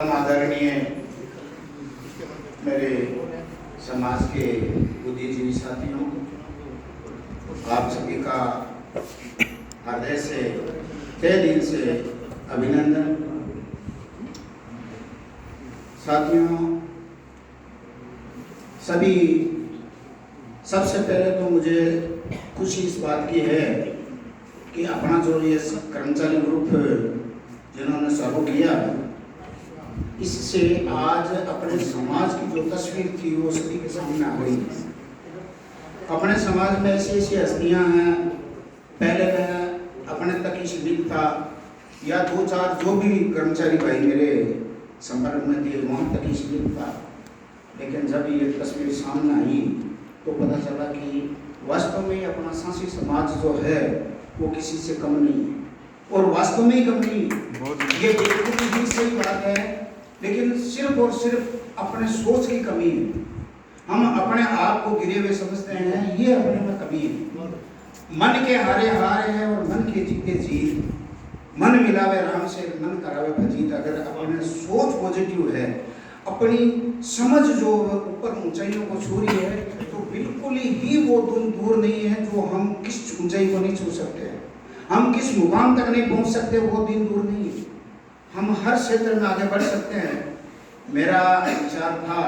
आदरणीय मेरे समाज के बुद्धिजीवी साथियों, आप सभी का हृदय से तहे दिल से अभिनंदन। साथियों, सबसे पहले तो मुझे खुशी इस बात की है कि अपना जो ये कर्मचारी ग्रुप जिन्होंने शुरू किया, इससे आज अपने समाज की जो तस्वीर थी वो सभी के सामने आ गई। अपने समाज में ऐसी ऐसी हस्तियां हैं, पहले मैं अपने तक ही सीमित था या दो चार जो भी कर्मचारी भाई मेरे संपर्क में थे वहाँ तक ही सीमित था, लेकिन जब ये तस्वीर सामने आई तो पता चला कि वास्तव में अपना सांसी समाज जो है वो किसी से कम नहीं है, और वास्तव में ही कम नहीं है। ये बिल्कुल ही सही बात है, लेकिन सिर्फ और सिर्फ अपने सोच की कमी है। हम अपने आप को गिरे हुए समझते हैं, ये अपने में कमी है। मन के हारे हारे हैं और मन के जीते जीत। मन मिलावे राम से मन करावे भजीत। अगर अपने सोच पॉजिटिव है, अपनी समझ जो ऊपर ऊंचाइयों को छू रही है, तो बिल्कुल ही वो दूर नहीं है जो हम किस ऊंचाई को नहीं छू सकते हैं, हम किस मुकाम तक नहीं पहुंच सकते, वो दिन दूर नहीं है। हम हर क्षेत्र में आगे बढ़ सकते हैं। मेरा विचार था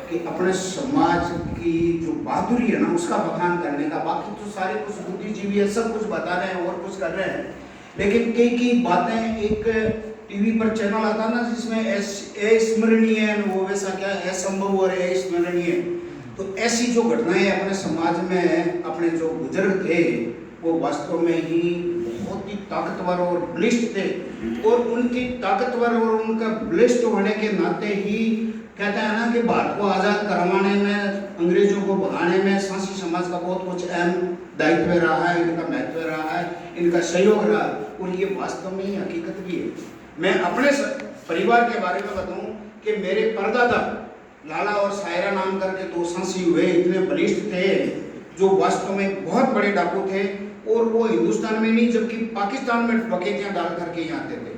कि अपने समाज की जो बहादुरी है ना, उसका बखान करने का। बाकी तो सारे कुछ बुद्धिजीवी है, सब कुछ बता रहे हैं और कुछ कर रहे हैं, लेकिन कई बातें, एक टीवी पर चैनल आता ना जिसमें अस्मरणीय, वो वैसा क्या असंभव और अस्मरणीय, तो ऐसी जो घटनाएं अपने समाज में अपने जो बुजुर्ग थे वो वास्तव में ही बहुत ही ताकतवर और बलिष्ठ थे, और उनकी ताकतवर और उनका बलिष्ठ होने के नाते ही कहते हैं ना कि भारत को आज़ाद करवाने में, अंग्रेजों को भगाने में सांसी समाज का बहुत कुछ अहम दायित्व रहा है, इनका महत्व रहा है, इनका सहयोग रहा, और ये वास्तव में ही हकीकत भी है। मैं अपने परिवार के बारे में बताऊं कि मेरे परदादा लाला और सायरा नाम करके दो सांसी हुए, इतने बलिष्ठ थे, जो वास्तव में बहुत बड़े डाकू थे, और वो हिंदुस्तान में नहीं जबकि पाकिस्तान में डकैतियां डाल करके यहाँ आते थे।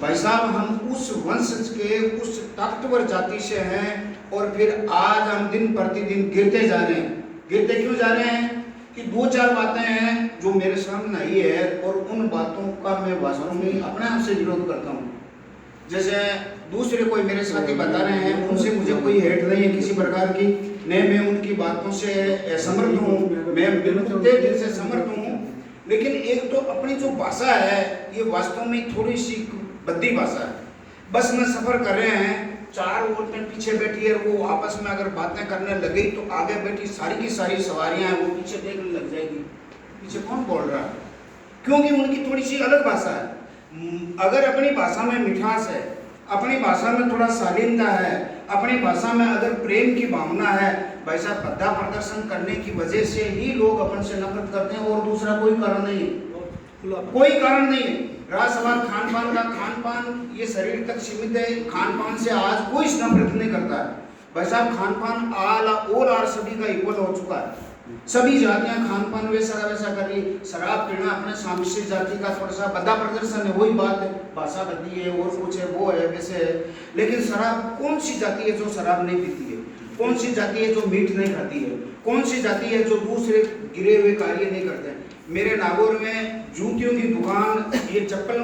भाई साहब, हम उस वंश के उस ताकतवर जाति से हैं, और फिर आज हम दिन प्रतिदिन गिरते जा रहे हैं। गिरते क्यों जा रहे हैं कि दो चार बातें हैं जो मेरे सामने आई है, और उन बातों का मैं वास्तव में अपने आप से विरोध करता हूँ। जैसे दूसरे कोई मेरे साथी बता रहे हैं, उनसे मुझे कोई हेट नहीं है किसी प्रकार की, नहीं मैं उनकी बातों से समर्थ हूँ, मैं बिल्कुल दिल से समर्थ हूँ, लेकिन एक तो अपनी जो भाषा है ये वास्तव में थोड़ी सी बद्दी भाषा है। बस में सफर कर रहे हैं, चार औरतें पीछे बैठी है, वो आपस में अगर बातें करने लगी तो आगे बैठी सारी की सारी सवारियां हैं वो पीछे देखने लग जाएगी, पीछे कौन बोल रहा है, क्योंकि उनकी थोड़ी सी अलग भाषा है। अगर अपनी भाषा में मिठास है, अपनी भाषा में थोड़ा शालीनता है, अपनी भाषा में अगर प्रेम की भावना है, वैसा भद्दा प्रदर्शन करने की वजह से ही लोग अपन से नफरत करते हैं, और दूसरा कोई कारण नहीं है, कोई कारण नहीं है। रहा सवाल खान पान का, खान पान ये शरीर तक सीमित है, खान पान से आज कोई नफरत नहीं करता है। भाई साहब, खान पान आल सभी का इक्वल हो चुका है, सभी जातियां खान पान वैसा कर रही। शराब पीना अपने सामिष्ट जाति का थोड़ा सा बद्दा प्रदर्शन है, वही बात है, भाषा बदली है और कुछ है, वो है वैसे है, लेकिन शराब कौन सी जाति है जो शराब नहीं पीती है, कौन सी जाति है जो मीट नहीं खाती है, कौन सी जाति है जो दूसरे गिरे हुए कार्य नहीं करते हैं। मेरे नागौर में जूतियों की दुकान, ये चप्पल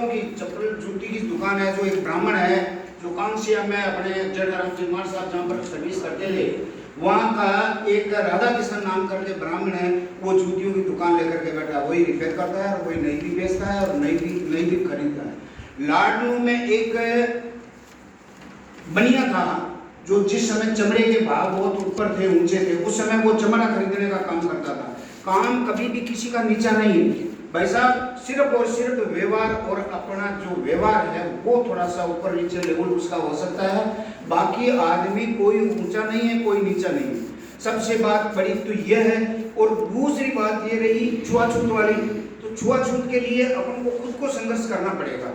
जूती की दुकान है, जो एक ब्राह्मण है जो कांसिया में अपने जयराम चिमार साहब जहाँ पर सर्विस करते थे, वहाँ का एक राधा किशन नाम करके ब्राह्मण है, वो जूतियों की दुकान लेकर के बैठा, वही रिपेयर करता है और वही नई भी बेचता है और नई भी खरीदता है। लाडनू में एक बनिया था जो जिस समय चमड़े के भाव बहुत ऊपर थे, ऊंचे थे, उस समय वो चमड़ा खरीदने का काम करता था। काम कभी भी किसी का नीचा नहीं है भाई साहब, सिर्फ और सिर्फ व्यवहार, और अपना जो व्यवहार है वो थोड़ा सा ऊपर नीचे लेवल उसका हो सकता है, बाकी आदमी कोई ऊंचा नहीं है, कोई नीचा नहीं है। सबसे बात बड़ी तो यह है, और दूसरी बात ये रही छुआछूत वाली, तो छुआछूत के लिए अपन को खुद को संघर्ष करना पड़ेगा।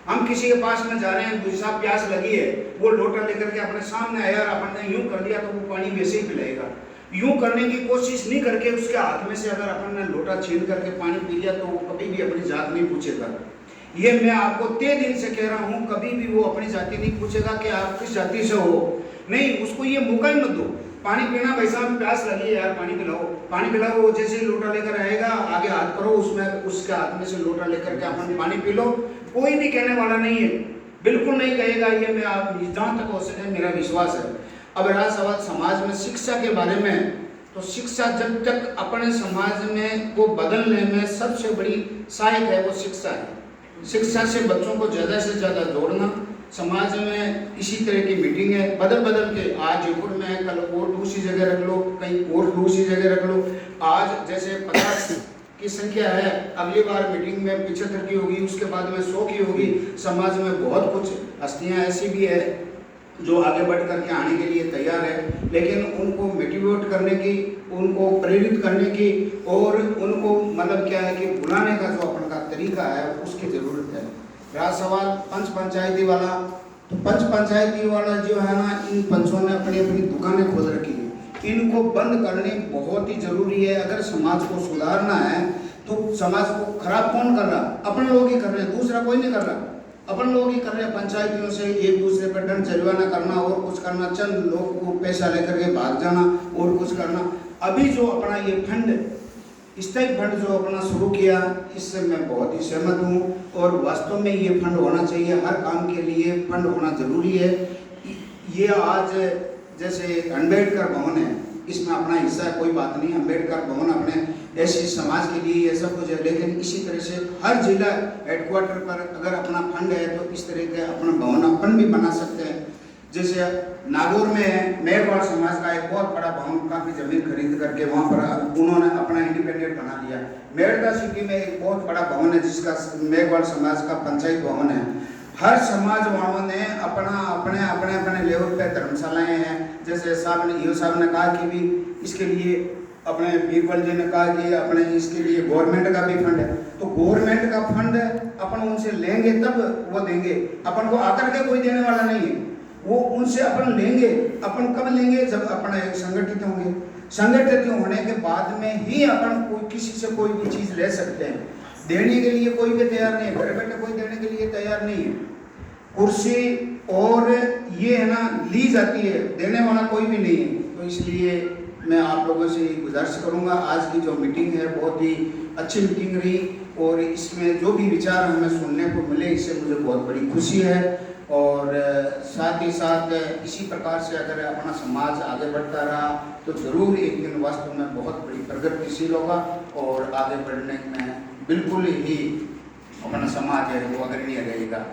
हम किसी के पास में जा रहे हैं, दूसरा प्यास लगी है, वो लोटा लेकर के अपने सामने आया और अपन ने यूं कर दिया तो वो पानी वैसे ही पिलाएगा। यूं करने की कोशिश नहीं करके उसके हाथ में से अगर अपन ने लोटा छीन करके पानी पी लिया तो वो कभी भी अपनी जात नहीं पूछेगा। ये मैं आपको तय दिल से कह रहा हूँ, कभी भी वो अपनी जाति नहीं पूछेगा कि आप किस जाति से हो, नहीं, उसको ये मौका ही मत दो। पानी पीना, भाई साहब प्यास लगी है यार, पानी पिलाओ, पानी पिलाओ। वो जैसे ही लोटा लेकर आएगा, आगे हाथ करो, उसमें उसके हाथ में से लोटा लेकर के अपन पानी पी लो। कोई भी कहने वाला नहीं है, बिल्कुल नहीं कहेगा। ये मैं आप जहाँ तक हो सके मेरा विश्वास है। अब रहा सवाल समाज में शिक्षा के बारे में, तो शिक्षा जब तक अपने समाज में को बदलने में सबसे बड़ी सहायक है वो शिक्षा है। शिक्षा से बच्चों को ज़्यादा से ज़्यादा जोड़ना, समाज में इसी तरह की मीटिंग है बदल के, आज जयपुर में, कल और दूसरी जगह रख लो, कहीं और दूसरी जगह रख लो। आज जैसे 50 की संख्या है, अगली बार मीटिंग में 75 की होगी, उसके बाद में 100 की होगी। समाज में बहुत कुछ हस्तियाँ ऐसी भी है जो आगे बढ़ करके आने के लिए तैयार है, लेकिन उनको मोटिवेट करने की, उनको प्रेरित करने की और उनको मतलब क्या है कि बुलाने का जो अपन का तरीका है उसकी ज़रूरत है। रहा सवाल पंच पंचायती वाला, तो पंच पंचायती वाला जो है ना, इन पंचों ने अपनी अपनी दुकानें खोल रखी है, इनको बंद करने बहुत ही ज़रूरी है। अगर समाज को सुधारना है तो समाज को खराब कौन कर रहा? अपन लोग ही कर रहे हैं, दूसरा कोई नहीं कर रहा, अपन लोग ही कर रहे हैं। पंचायतियों से एक दूसरे पर दंड जरिमाना करना और कुछ करना, चंद लोग को पैसा लेकर के भाग जाना और कुछ करना। अभी जो अपना ये फंड, स्थायी फंड जो अपना शुरू किया, इससे मैं बहुत ही सहमत हूँ और वास्तव में ये फंड होना चाहिए। हर काम के लिए फंड होना जरूरी है। ये आज जैसे अम्बेडकर भवन है, इसमें अपना हिस्सा है, कोई बात नहीं, अम्बेडकर भवन अपने ऐसी समाज के लिए ये सब कुछ है, लेकिन इसी तरह से हर जिला हेडक्वार्टर पर अगर अपना फंड है तो इस तरह के अपना भवन अपन भी बना सकते हैं। जैसे नागौर में है, मेघवाल समाज का एक बहुत बड़ा भवन, काफ़ी ज़मीन खरीद करके वहाँ पर उन्होंने अपना इंडिपेंडेंट बना लिया। मेरठा सिटी में एक बहुत बड़ा भवन है जिसका मेघवाल समाज का पंचायत भवन है। हर समाज वालों ने अपना अपने अपने अपने लेवल पे धर्मशालाएँ हैं। जैसे साहब ने, ईओ साहब ने कहा कि भी इसके लिए, अपने बीरबल जी ने कहा कि अपने इसके लिए गवर्नमेंट का भी फंड है, तो गवर्नमेंट का फंड अपन उनसे लेंगे तब वो देंगे, अपन को आकर के कोई देने वाला नहीं है। वो उनसे अपन लेंगे, अपन कब लेंगे? जब अपन एक संगठित होंगे। संगठित होने के बाद में ही अपन कोई किसी से कोई भी चीज़ ले सकते हैं। देने के लिए कोई भी तैयार नहीं है, घर बैठे कोई देने के लिए तैयार नहीं है। कुर्सी और ये है ना, ली जाती है, देने वाला कोई भी नहीं है। तो इसलिए मैं आप लोगों से गुजारिश करूंगा, आज की जो मीटिंग है बहुत ही अच्छी मीटिंग रही और इसमें जो भी विचार हमें सुनने को मिले, इससे मुझे बहुत बड़ी खुशी है। और साथ ही साथ इसी प्रकार से अगर अपना समाज आगे बढ़ता रहा तो ज़रूर एक दिन वास्तव में बहुत बड़ी प्रगतिशील होगा और आगे बढ़ने में बिल्कुल ही अपना समाज है वो अग्रणी रहेगा।